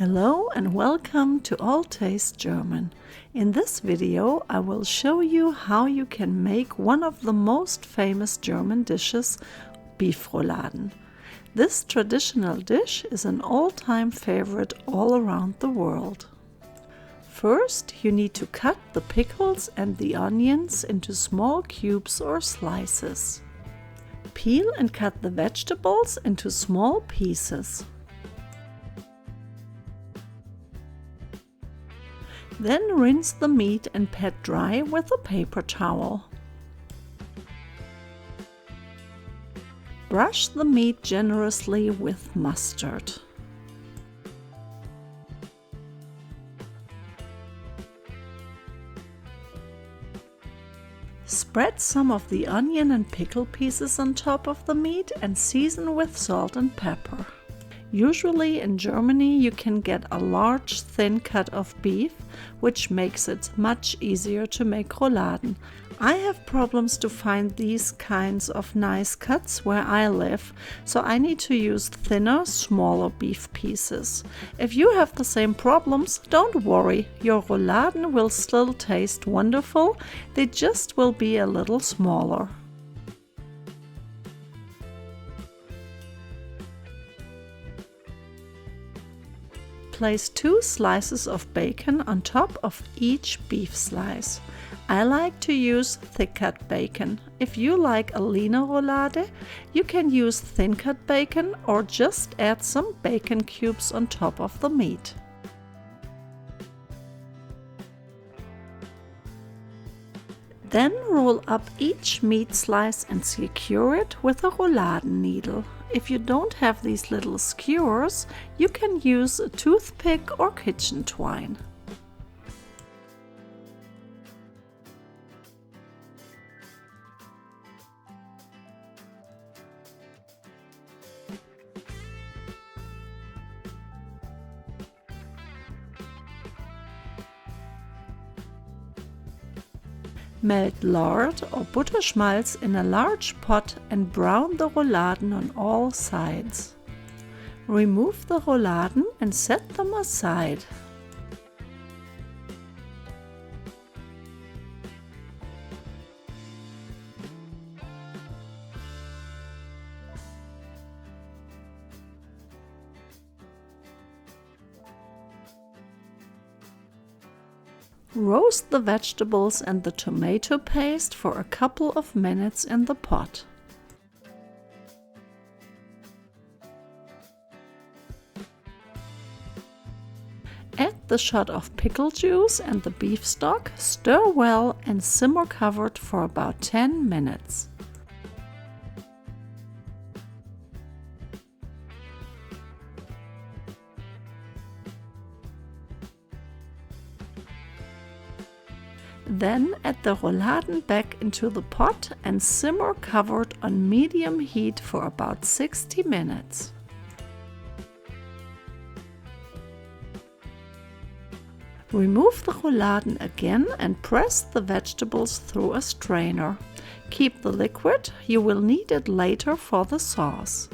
Hello and welcome to All Taste German. In this video I will show you how you can make one of the most famous German dishes, beef rouladen. This traditional dish is an all-time favorite all around the world. First, you need to cut the pickles and the onions into small cubes or slices. Peel and cut the vegetables into small pieces. Then rinse the meat and pat dry with a paper towel. Brush the meat generously with mustard. Spread some of the onion and pickle pieces on top of the meat and season with salt and pepper. Usually in Germany you can get a large thin cut of beef, which makes it much easier to make rouladen. I have problems to find these kinds of nice cuts where I live, so I need to use thinner, smaller beef pieces. If you have the same problems, don't worry, your rouladen will still taste wonderful, they just will be a little smaller. Place 2 slices of bacon on top of each beef slice. I like to use thick-cut bacon. If you like a leaner roulade, you can use thin-cut bacon or just add some bacon cubes on top of the meat. Then roll up each meat slice and secure it with a rouladen needle. If you don't have these little skewers, you can use a toothpick or kitchen twine. Melt lard or Butterschmalz in a large pot and brown the rouladen on all sides. Remove the rouladen and set them aside. Roast the vegetables and the tomato paste for a couple of minutes in the pot. Add the shot of pickle juice and the beef stock, stir well and simmer covered for about 10 minutes. Then add the rouladen back into the pot and simmer covered on medium heat for about 60 minutes. Remove the rouladen again and press the vegetables through a strainer. Keep the liquid, you will need it later for the sauce.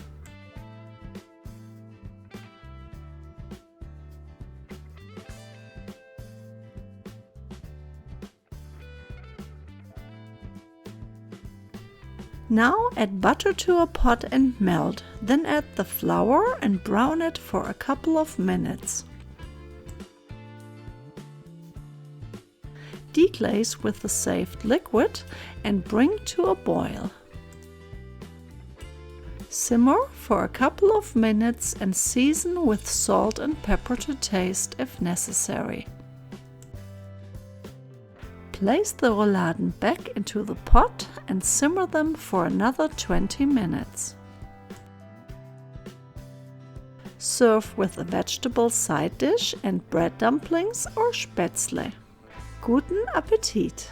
Now add butter to a pot and melt, then add the flour and brown it for a couple of minutes. Deglaze with the saved liquid and bring to a boil. Simmer for a couple of minutes and season with salt and pepper to taste if necessary. Place the rouladen back into the pot and simmer them for another 20 minutes. Serve with a vegetable side dish and bread dumplings or Spätzle. Guten Appetit!